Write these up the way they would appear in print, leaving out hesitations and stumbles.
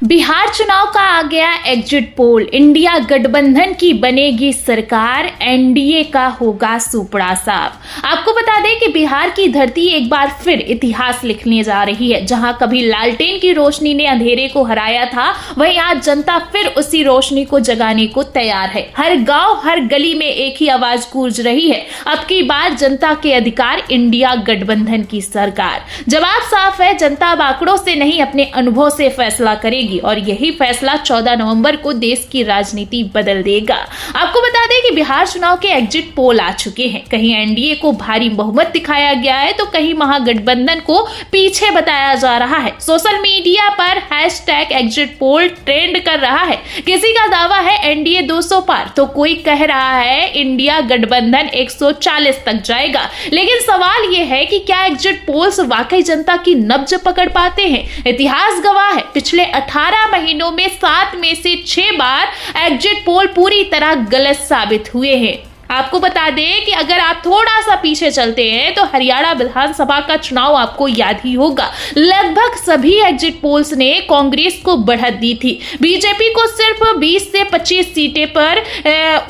बिहार चुनाव का आ गया एग्जिट पोल। इंडिया गठबंधन की बनेगी सरकार, एनडीए का होगा सुपड़ा साफ। आपको बता दें कि बिहार की धरती एक बार फिर इतिहास लिखने जा रही है। जहां कभी लालटेन की रोशनी ने अंधेरे को हराया था, वहीं आज जनता फिर उसी रोशनी को जगाने को तैयार है। हर गांव हर गली में एक ही आवाज गूंज रही है, अब की बार जनता के अधिकार, इंडिया गठबंधन की सरकार। जवाब साफ है, जनता अब आंकड़ों से नहीं अपने अनुभव से फैसला करेगी और यही फैसला 14 नवंबर को देश की राजनीति बदल देगा। आपको बता दें कि बिहार चुनाव के एग्जिट पोल आ चुके हैं। कहीं एनडीए को भारी बहुमत दिखाया गया है तो कहीं महागठबंधन को पीछे बताया जा रहा है। सोशल मीडिया पर #एग्जिट पोल ट्रेंड कर रहा है। किसी का दावा है एनडीए 200 पार तो कोई कह रहा है इंडिया गठबंधन 140 तक जाएगा। लेकिन सवाल यह है कि क्या एग्जिट पोल्स वाकई जनता की नब्ज पकड़ पाते हैं? इतिहास गवाह है, पिछले 18 महीनों में 7 में से 6 बार एग्जिट पोल पूरी तरह गलत साबित हुए हैं। आपको बता दें कि अगर आप थोड़ा सा पीछे चलते हैं तो हरियाणा विधानसभा का चुनाव आपको याद ही होगा। लगभग सभी एग्जिट पोल्स ने कांग्रेस को बढ़त दी थी। बीजेपी को सिर्फ 20 से 25 सीटें पर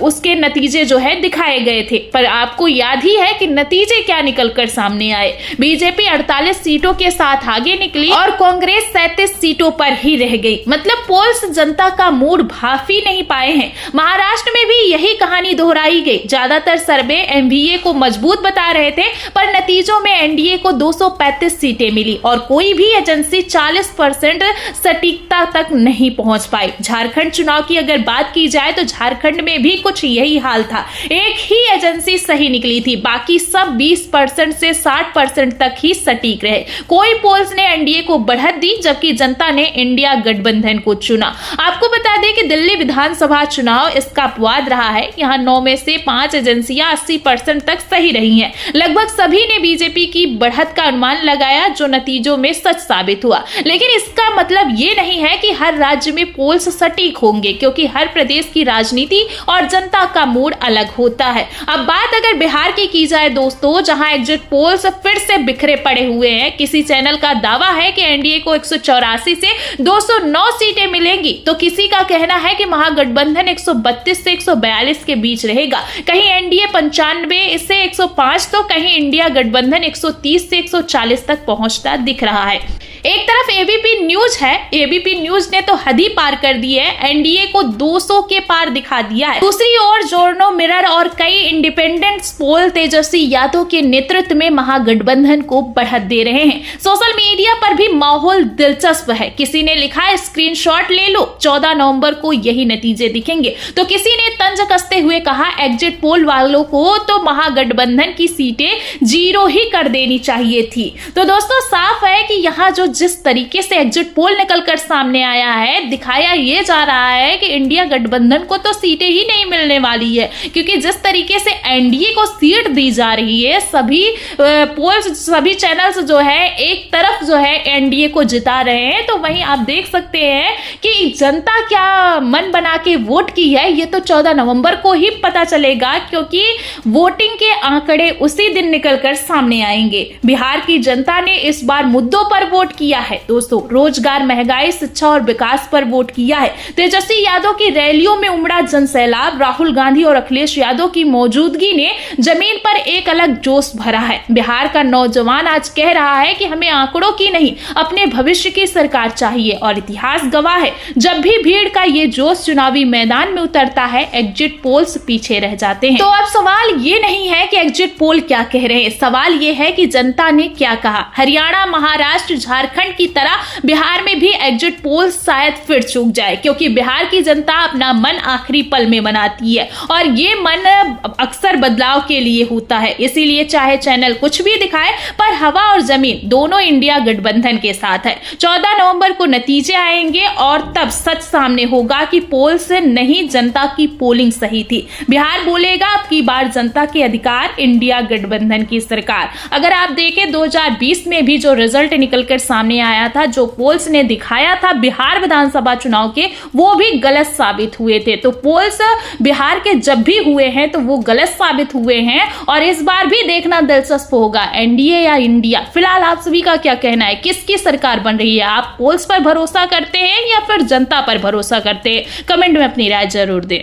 उसके नतीजे जो है दिखाए गए थे। पर आपको याद ही है कि नतीजे क्या निकलकर सामने आए। बीजेपी 48 सीटों के साथ आगे निकली और कांग्रेस 37 सीटों पर ही रह गई। मतलब पोल्स जनता का मूड भाप ही नहीं पाए हैं। महाराष्ट्र में भी यही कहानी दोहराई गई। ज्यादातर सर्वे एनडीए को मजबूत बता रहे थे, पर नतीजों में एनडीए को 235 सीटें मिली और कोई भी एजेंसी 40% सटीकता तक नहीं पहुंच पाई। झारखंड चुनाव की अगर बात की जाए तो झारखंड में भी कुछ यही हाल था। एक ही एजेंसी सही निकली थी, बाकी सब 20% से 60% तक ही सटीक रहे। कोई पोल्स ने एनडीए को बढ़त दी जबकि जनता ने इंडिया गठबंधन को चुना। आपको बता दें कि दिल्ली विधानसभा चुनाव इसका अपवाद रहा है। यहाँ 9 में से 5 एजेंसियां 80% तक सही रही हैं। लगभग सभी ने बीजेपी की बढ़त का अनुमान लगाया जो नतीजों में सच साबित हुआ। लेकिन इसका मतलब ये नहीं है कि हर राज्य में पोल्स सटीक होंगे, क्योंकि हर प्रदेश की राजनीति और जनता का मूड अलग होता है। अब बात अगर बिहार की जाए दोस्तों, जहां एग्जिट पोल्स फिर से बिखरे पड़े हुए हैं। किसी चैनल का दावा है कि एनडीए को 184 से 209 सीटें मिलेंगी तो किसी का कहना है कि महागठबंधन 132 से 142 के बीच रहेगा। कहीं एनडीए 95 से 105 तो कहीं इंडिया गठबंधन 130 से 140 तक पहुंचता दिख रहा है। एक तरफ एबीपी न्यूज है, एबीपी न्यूज ने तो हद ही पार कर दी है, एनडीए को 200 के पार दिखा दिया है। दूसरी ओर जोर्नो मिरर और कई इंडिपेंडेंट पोल तेजस्वी यादव के नेतृत्व में महागठबंधन को बढ़त दे रहे हैं। सोशल मीडिया पर भी माहौल दिलचस्प है। किसी ने लिखा स्क्रीनशॉट ले लो, 14 नवंबर को यही नतीजे दिखेंगे। तो किसी ने तंज कसते हुए कहा एग्जिट पोल वालों को तो महागठबंधन की सीटें 0 ही कर देनी चाहिए थी। तो दोस्तों साफ है कि यहाँ जो जिस तरीके से एग्जिट पोल निकलकर सामने आया है, दिखाया ये जा रहा है कि इंडिया गठबंधन को तो सीटें ही नहीं मिलने वाली है, क्योंकि जिस तरीके से एनडीए को सीट दी जा रही है, सभी पोल्स सभी चैनल्स जो है एक तरफ जो है एनडीए को जिता रहे हैं। तो वहीं आप देख सकते हैं कि जनता क्या मन बना के वोट की है, ये तो 14 नवंबर को ही पता चलेगा, क्योंकि वोटिंग के आंकड़े उसी दिन निकलकर सामने आएंगे। बिहार की जनता ने इस बार मुद्दों पर वोट किया है दोस्तों। रोजगार, महंगाई, शिक्षा और विकास पर वोट किया है। तेजस्वी यादव की रैलियों में उमड़ा जनसैलाब, राहुल गांधी और अखिलेश यादव की मौजूदगी ने जमीन पर एक अलग जोश भरा है। बिहार का नौजवान आज कह रहा है कि हमें आंकड़ों की नहीं, अपने भविष्य की सरकार चाहिए। और इतिहास गवाह है, जब भी भीड़ का ये जोश चुनावी मैदान में उतरता है, एग्जिट पोल्स पीछे रह जाते हैं। तो अब सवाल ये नहीं है कि एग्जिट पोल क्या कह रहे हैं, सवाल ये है कि जनता ने क्या कहा। हरियाणा, महाराष्ट्र, झारखंड की तरह बिहार में भी एग्जिट पोल शायद फिर चूक जाए, क्योंकि बिहार की जनता अपना मन आखिरी पल में बनाती है और ये मन अक्सर बदलाव के लिए होता है। इसीलिए चाहे चैनल कुछ भी दिखाए, पर हवा और जमीन दोनों इंडिया गठबंधन के साथ है। 14 नवंबर को नतीजे आएंगे और तब सच सामने होगा कि पोल से नहीं, जनता की पोलिंग सही थी। बिहार बोलेगा अब की बार जनता के अधिकार, इंडिया गठबंधन की सरकार। अगर आप देखें 2020 में भी जो रिजल्ट निकलकर सामने आया था। जो पोल्स ने दिखाया था बिहार विधानसभा चुनाव के, वो भी गलत साबित हुए थे। तो पोल्स बिहार के जब भी हुए हैं तो वो गलत साबित हुए हैं, और इस बार भी देखना दिलचस्प होगा एनडीए या इंडिया। फिलहाल आप सभी का क्या कहना है, किसकी सरकार बन रही है? आप पोल्स पर भरोसा करते हैं या फिर जनता पर भरोसा करते हैं? कमेंट में अपनी राय जरूर दें।